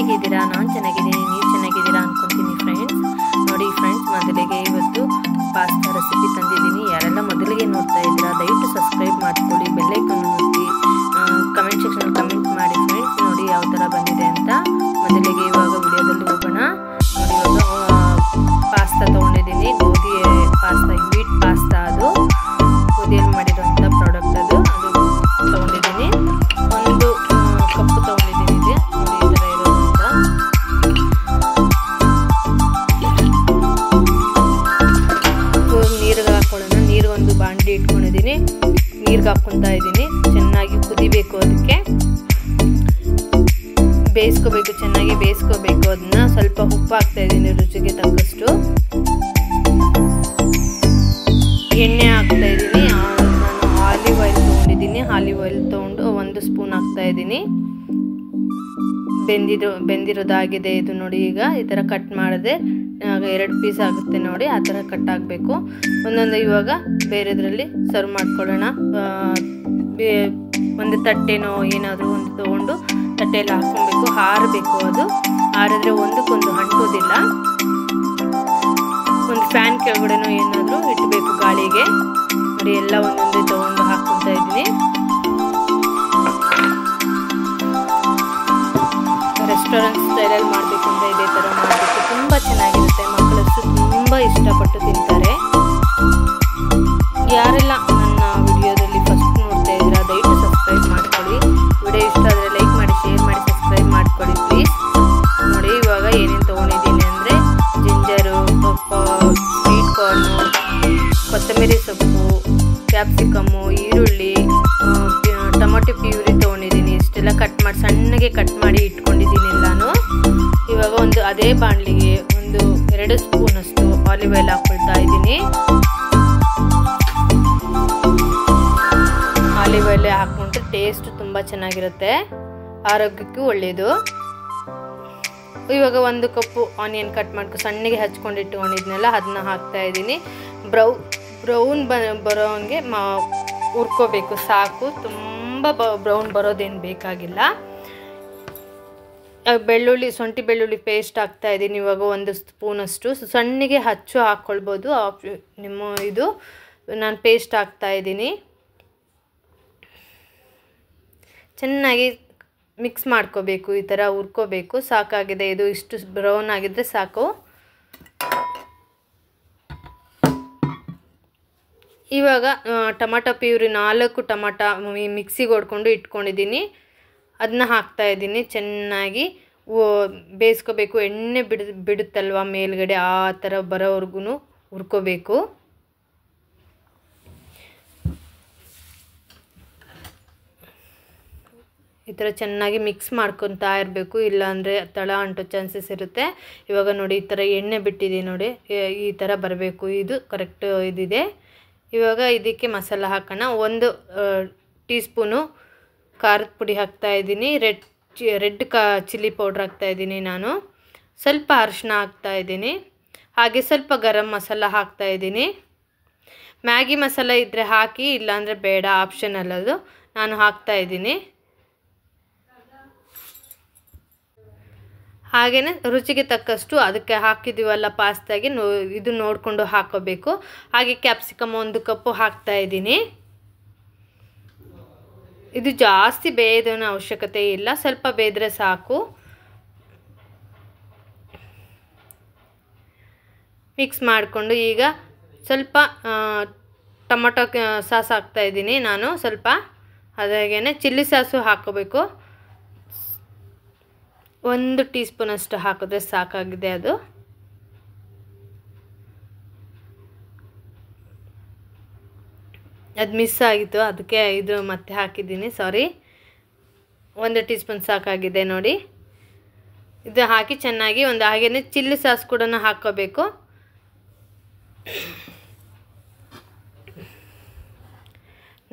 ಹೇಗಿದ್ದೀರಾ? ನಾನು ಚೆನ್ನಾಗಿದ್ದೀನಿ, ನೀವು ಚೆನ್ನಾಗಿದ್ದೀರಾ ಅನ್ಕೊಂತೀನಿ ಫ್ರೆಂಡ್ಸ್. ನೋಡಿ ಫ್ರೆಂಡ್ಸ್, ಮೊದಲಿಗೆ ಇವತ್ತು ಪಾಸ್ತಾ ರೆಸಿಪಿ ತಂದಿದ್ದೀನಿ. ಯಾರೆಲ್ಲ ಮೊದಲಿಗೆ ನೋಡ್ತಾ ಇದ್ದೀರಾ ದಯವಿಟ್ಟು ಸಬ್ಸ್ಕ್ರೈಬ್ ಮಾಡ್ಕೊಳ್ಳಿ, ಬೆಲ್ ಐಕಾನ್ ಒತ್ತಿ, ಕಮೆಂಟ್ ಸೆಕ್ಷನ್ ಕಮೆಂಟ್ ಮಾಡಿ ಫ್ರೆಂಡ್ಸ್. ನೋಡಿ ಯಾವ ಥರ ಬಂದಿದೆ ಅಂತ. ಮೊದಲಿಗೆ ಇವಾಗ ವಿಡಿಯೋದಲ್ಲಿ ಹೋಗೋಣ. ನೋಡಿ ಇವಾಗ ಪಾಸ್ತಾ ತೊಗೊಂಡಿದ್ದೀನಿ, ಗೋಧಿ ಪಾಸ್ತಾ, ವೀಟ್ ಪಾಸ್ತಾ, ಅದು ಗೋಧಿಯಲ್ಲಿ ಮಾಡಿರೋಂಥ ಪ್ರಾಡಕ್ಟ್ ಅದು ತೊಗೊಂಡಿದ್ದೀನಿ. ಒಂದು ಕಪ್ಪು ತೊಗೊಂಡಿದ್ದೀನಿ. ಇದೆ ನೋಡಿ ಈ ಥರ ಇರೋದ್ರಿಂದ ನೀರಿಗೆ ಹಾಕೊಳ್ಳೋಣ. ನೀರು ಒಂದು ಬಾಂಡ್ಲಿ ಇಟ್ಕೊಂಡಿದ್ದೀನಿ, ನೀರಿಗೆ ಹಾಕ್ಕೊತಾ ಇದ್ದೀನಿ. ಚೆನ್ನಾಗಿ ಕುದಿಬೇಕು, ಅದಕ್ಕೆ ಬೇಯಿಸ್ಕೋಬೇಕು, ಚೆನ್ನಾಗಿ ಬೇಯಿಸ್ಕೋಬೇಕು. ಅದನ್ನ ಸ್ವಲ್ಪ ಉಪ್ಪು ಹಾಕ್ತಾ ಇದ್ದೀನಿ ರುಚಿಗೆ ತಕ್ಕಷ್ಟು. ಎಣ್ಣೆ ಹಾಕ್ತಾ ಇದ್ದೀನಿ. ನಾನು ಆಲಿವ್ ಆಯಿಲ್ ತೊಗೊಂಡಿದ್ದೀನಿ. ಆಲಿವ್ ಆಯಿಲ್ ತೊಗೊಂಡು 1 ಸ್ಪೂನ್ ಹಾಕ್ತಾ ಇದ್ದೀನಿ. ಬೆಂದಿರೋದಾಗಿದೆ ಇದು. ನೋಡಿ ಈಗ ಈ ಥರ ಕಟ್ ಮಾಡಿದ್ರೆ 2 ಪೀಸ್ ಆಗುತ್ತೆ ನೋಡಿ, ಆ ಥರ ಕಟ್ ಆಗಬೇಕು. ಒಂದೊಂದು ಇವಾಗ ಬೇರೆದ್ರಲ್ಲಿ ಸರ್ವ್ ಮಾಡ್ಕೊಳ್ಳೋಣ. ಒಂದು ತಟ್ಟೆನೋ ಏನಾದರೂ ಒಂದು ತೊಗೊಂಡು ತಟ್ಟೆಯಲ್ಲಿ ಹಾಕ್ಕೊಬೇಕು. ಆರಬೇಕು, ಅದು ಆರಿದ್ರೆ ಒಂದಕ್ಕೊಂದು ಅಂಟೋದಿಲ್ಲ. ಒಂದು ಫ್ಯಾನ್ ಕೆಳಗಡೆನೋ ಏನಾದರೂ ಇಟ್ಬೇಕು ಗಾಳಿಗೆ. ನೋಡಿ ಎಲ್ಲ ಒಂದೊಂದೇ ತೊಗೊಂಡು ಹಾಕ್ಕೊತಾ ಇದ್ದೀನಿ. ರೆಸ್ಟೋರೆಂಟ್ ಸ್ಟೈಲಲ್ಲಿ ಮಾಡಬೇಕು ಅಂದರೆ ಇದೇ ಥರ ಮಾಡಬೇಕು, ತುಂಬ ಚೆನ್ನಾಗಿರುತ್ತೆ. ಮಕ್ಕಳಷ್ಟು ತುಂಬ ಇಷ್ಟಪಟ್ಟು ತಿಂತಾರೆ. ಯಾರೆಲ್ಲ ನನ್ನ ವಿಡಿಯೋದಲ್ಲಿ ಫಸ್ಟ್ ನೋಡ್ತಾ ಇದ್ದೀರಾ ದಯವಿಟ್ಟು ಸಬ್ಸ್ಕ್ರೈಬ್ ಮಾಡ್ಕೊಳ್ಳಿ. ವಿಡಿಯೋ ಇಷ್ಟ ಆದರೆ ಲೈಕ್ ಮಾಡಿ, ಶೇರ್ ಮಾಡಿ, ಸಬ್ಸ್ಕ್ರೈಬ್ ಮಾಡ್ಕೊಳ್ಳಿ ಪ್ಲೀಸ್. ನೋಡಿ ಇವಾಗ ಏನೇನು ತೊಗೊಂಡಿದ್ದೀನಿ ಅಂದರೆ ಜಿಂಜರು, ಸ್ವೀಟ್ ಕಾರ್ನು, ಕೊತ್ತಂಬರಿ ಸೊಪ್ಪು, ಕ್ಯಾಪ್ಸಿಕಮ್ಮು, ಈರುಳ್ಳಿ, ಟೊಮೊಟೊ ಪ್ಯೂರಿ ತೊಗೊಂಡಿದ್ದೀನಿ. ಇಷ್ಟೆಲ್ಲ ಕಟ್ ಮಾಡಿ ಸಣ್ಣಗೆ ಕಟ್ ಮಾಡಿ ಇಟ್ಕೊಂಡಿದ್ದೀನಿ ಎಲ್ಲಾನು. ಇವಾಗ ಒಂದು ಅದೇ ಬಾಣಲಿಗೆ 2 ಸ್ಪೂನಷ್ಟು ಆಲಿವ್ ಆಯಿಲ್ ಹಾಕ್ಕೊಳ್ತಾ ಇದ್ದೀನಿ. ಆಲಿವ್ ಆಯಿಲ್ ಹಾಕ್ಕೊಂಡ್ರೆ ಟೇಸ್ಟ್ ತುಂಬ ಚೆನ್ನಾಗಿರುತ್ತೆ, ಆರೋಗ್ಯಕ್ಕೂ ಒಳ್ಳೆಯದು. ಇವಾಗ 1 ಕಪ್ಪು ಆನಿಯನ್ ಕಟ್ ಮಾಡ್ಕೊಂಡು ಸಣ್ಣಗೆ ಹಚ್ಕೊಂಡು ಇಟ್ಕೊಂಡಿದ್ನೆಲ್ಲ ಅದನ್ನ ಹಾಕ್ತಾ ಇದ್ದೀನಿ. ಬ್ರೌನ್ ಬರೋಂಗೆ ಹುರ್ಕೋಬೇಕು ಸಾಕು, ತುಂಬ ಬ್ರೌನ್ ಬರೋದೇನು ಬೇಕಾಗಿಲ್ಲ. ಶುಂಠಿ ಬೆಳ್ಳುಳ್ಳಿ ಪೇಸ್ಟ್ ಹಾಕ್ತಾ ಇದ್ದೀನಿ. ಇವಾಗ 1 ಸ್ಪೂನಷ್ಟು ಸಣ್ಣಗೆ ಹಾಕ್ಕೊಳ್ಬೋದು, ನಿಮ್ಮ ಇದು. ನಾನು ಪೇಸ್ಟ್ ಹಾಕ್ತಾ ಇದ್ದೀನಿ. ಚೆನ್ನಾಗಿ ಮಿಕ್ಸ್ ಮಾಡ್ಕೋಬೇಕು, ಈ ಥರ ಹುರ್ಕೋಬೇಕು. ಸಾಕಾಗಿದೆ ಇದು, ಇಷ್ಟು ಬ್ರೌನ್ ಆಗಿದ್ರೆ ಸಾಕು. ಇವಾಗ ಟೊಮೊಟೊ ಪ್ಯೂರಿ 4 ಟೊಮೊಟೊ ಮಿಕ್ಸಿಗೆ ಹೊಡ್ಕೊಂಡು ಇಟ್ಕೊಂಡಿದ್ದೀನಿ, ಅದನ್ನ ಹಾಕ್ತಾ ಇದ್ದೀನಿ. ಚೆನ್ನಾಗಿ ಬೇಯಿಸ್ಕೋಬೇಕು. ಎಣ್ಣೆ ಬಿಡುತ್ತಲ್ವ ಮೇಲ್ಗಡೆ, ಆ ಥರ ಬರೋವರೆಗೂ ಹುರ್ಕೋಬೇಕು. ಈ ಥರ ಚೆನ್ನಾಗಿ ಮಿಕ್ಸ್ ಮಾಡ್ಕೊತಾ ಇರಬೇಕು, ಇಲ್ಲಾಂದರೆ ತಳ ಅಂಟೋ ಚಾನ್ಸಸ್ ಇರುತ್ತೆ. ಇವಾಗ ನೋಡಿ ಈ ಥರ ಎಣ್ಣೆ ಬಿಟ್ಟಿದೆ ನೋಡಿ, ಈ ಥರ ಬರಬೇಕು, ಇದು ಕರೆಕ್ಟ್ ಇದಿದೆ. ಇವಾಗ ಇದಕ್ಕೆ ಮಸಾಲ ಹಾಕೋಣ. 1 ಟೀ ಸ್ಪೂನು ಖಾರದ ಪುಡಿ ಹಾಕ್ತಾಯಿದ್ದೀನಿ. ರೆಡ್ ಚಿಲ್ಲಿ ಪೌಡ್ರ್ ಹಾಕ್ತಾಯಿದ್ದೀನಿ ನಾನು. ಸ್ವಲ್ಪ ಅರಿಶಿನ ಹಾಕ್ತಾಯಿದ್ದೀನಿ. ಹಾಗೆ ಸ್ವಲ್ಪ ಗರಂ ಮಸಾಲ ಹಾಕ್ತಾಯಿದ್ದೀನಿ. ಮ್ಯಾಗಿ ಮಸಾಲ ಇದ್ದರೆ ಹಾಕಿ, ಇಲ್ಲಾಂದರೆ ಬೇಡ, ಆಪ್ಷನಲ್ ಅದು. ನಾನು ಹಾಕ್ತಾಯಿದ್ದೀನಿ. ಹಾಗೆಯೇ ರುಚಿಗೆ ತಕ್ಕಷ್ಟು ಅದಕ್ಕೆ ಹಾಕಿದ್ದೀವಲ್ಲ ಪಾಸ್ತಾಗೆ ಇದು ನೋಡಿಕೊಂಡು ಹಾಕೋಬೇಕು. ಹಾಗೆ ಕ್ಯಾಪ್ಸಿಕಮ್ 1 ಕಪ್ಪು ಹಾಕ್ತಾಯಿದ್ದೀನಿ. ಇದು ಜಾಸ್ತಿ ಬೇಯೋದೇನೋ ಅವಶ್ಯಕತೆ ಇಲ್ಲ, ಸ್ವಲ್ಪ ಬೇಯ್ದರೆ ಸಾಕು. ಮಿಕ್ಸ್ ಮಾಡಿಕೊಂಡು ಈಗ ಸ್ವಲ್ಪ ಟೊಮೊಟೊ ಸಾಸ್ ಹಾಕ್ತಾಯಿದ್ದೀನಿ ನಾನು ಸ್ವಲ್ಪ. ಹಾಗೇನೆ ಚಿಲ್ಲಿ ಸಾಸು ಹಾಕೋಬೇಕು. 1 ಟೀ ಸ್ಪೂನಷ್ಟು ಹಾಕಿದ್ರೆ ಸಾಕಾಗಿದೆ ಅದು. ಅದು ಮಿಸ್ ಆಗಿತ್ತು, ಅದಕ್ಕೆ ಇದು ಮತ್ತೆ ಹಾಕಿದ್ದೀನಿ, ಸಾರಿ. 1 ಟೀ ಸ್ಪೂನ್ ಸಾಕಾಗಿದೆ ನೋಡಿ. ಇದು ಹಾಕಿ ಚೆನ್ನಾಗಿ ಹಾಗೇನೆ ಚಿಲ್ಲಿ ಸಾಸ್ ಕೂಡ ಹಾಕ್ಕೋಬೇಕು.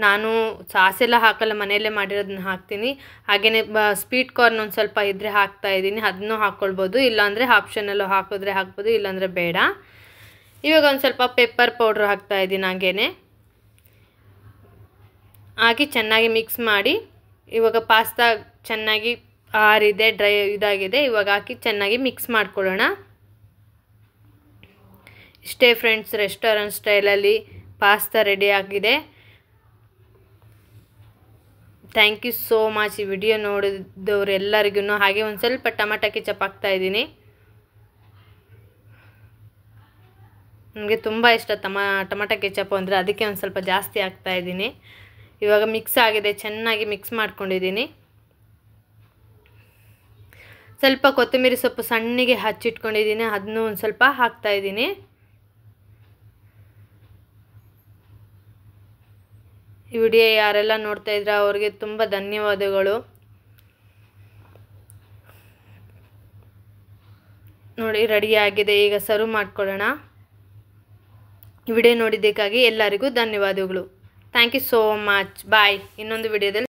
ನಾನು ಸಾಸೆಲ್ಲ ಹಾಕಲ್ಲ, ಮನೆಯಲ್ಲೇ ಮಾಡಿರೋದನ್ನ ಹಾಕ್ತೀನಿ. ಹಾಗೆಯೇ ಸ್ವೀಟ್ ಕಾರ್ನ್ ಒಂದು ಸ್ವಲ್ಪ ಇದ್ದರೆ ಹಾಕ್ತಾಯಿದ್ದೀನಿ, ಅದನ್ನೂ ಹಾಕ್ಕೊಳ್ಬೋದು. ಇಲ್ಲಾಂದರೆ ಆಪ್ಷನಲ್ಲು ಹಾಕಿದ್ರೆ ಹಾಕ್ಬೋದು, ಇಲ್ಲಾಂದರೆ ಬೇಡ. ಇವಾಗ ಒಂದು ಸ್ವಲ್ಪ ಪೆಪ್ಪರ್ ಪೌಡ್ರ್ ಹಾಕ್ತಾಯಿದ್ದೀನಿ. ಹಾಗೇ ಹಾಕಿ ಚೆನ್ನಾಗಿ ಮಿಕ್ಸ್ ಮಾಡಿ ಇವಾಗ ಪಾಸ್ತಾ ಚೆನ್ನಾಗಿ ಆರಿದೆ, ಡ್ರೈ ಇದಾಗಿದೆ. ಇವಾಗ ಹಾಕಿ ಚೆನ್ನಾಗಿ ಮಿಕ್ಸ್ ಮಾಡ್ಕೊಳ್ಳೋಣ. ಇಷ್ಟೇ ಫ್ರೆಂಡ್ಸ್, ರೆಸ್ಟೋರೆಂಟ್ ಸ್ಟೈಲಲ್ಲಿ ಪಾಸ್ತಾ ರೆಡಿ ಆಗಿದೆ. ಥ್ಯಾಂಕ್ ಯು ಸೋ ಮಚ್ ಈ ವಿಡಿಯೋ ನೋಡಿದವರೆಲ್ಲರಿಗೂ. ಹಾಗೆ ಒಂದು ಸ್ವಲ್ಪ ಟೊಮೆಟೊ ಕೆಚಪ್ ಹಾಕ್ತಾಯಿದ್ದೀನಿ. ನನಗೆ ತುಂಬ ಇಷ್ಟ ಟೊಮೆಟೊ ಕೆಚಪ್ ಅಂದರೆ, ಅದಕ್ಕೆ ಒಂದು ಸ್ವಲ್ಪ ಜಾಸ್ತಿ ಹಾಕ್ತಾಯಿದ್ದೀನಿ. ಇವಾಗ ಮಿಕ್ಸ್ ಆಗಿದೆ, ಚೆನ್ನಾಗಿ ಮಿಕ್ಸ್ ಮಾಡ್ಕೊಂಡಿದ್ದೀನಿ. ಸ್ವಲ್ಪ ಕೊತ್ತಂಬರಿ ಸೊಪ್ಪು ಸಣ್ಣಗೆ ಹಚ್ಚಿಟ್ಕೊಂಡಿದ್ದೀನಿ, ಅದನ್ನೂ ಒಂದು ಸ್ವಲ್ಪ ಹಾಕ್ತಾಯಿದ್ದೀನಿ. ಈ ವಿಡಿಯೋ ಯಾರೆಲ್ಲ ನೋಡ್ತಾ ಇದ್ರ ಅವ್ರಿಗೆ ತುಂಬ ಧನ್ಯವಾದಗಳು. ನೋಡಿ ರೆಡಿಯಾಗಿದೆ. ಈಗ ಸರ್ವ್ ಮಾಡ್ಕೊಳ್ಳೋಣ. ಈ ವಿಡಿಯೋ ನೋಡಿದ್ದಕ್ಕಾಗಿ ಎಲ್ಲರಿಗೂ ಧನ್ಯವಾದಗಳು. Thank you so much. Bye. ಇನ್ನೊಂದು ವಿಡಿಯೋದಲ್ಲಿ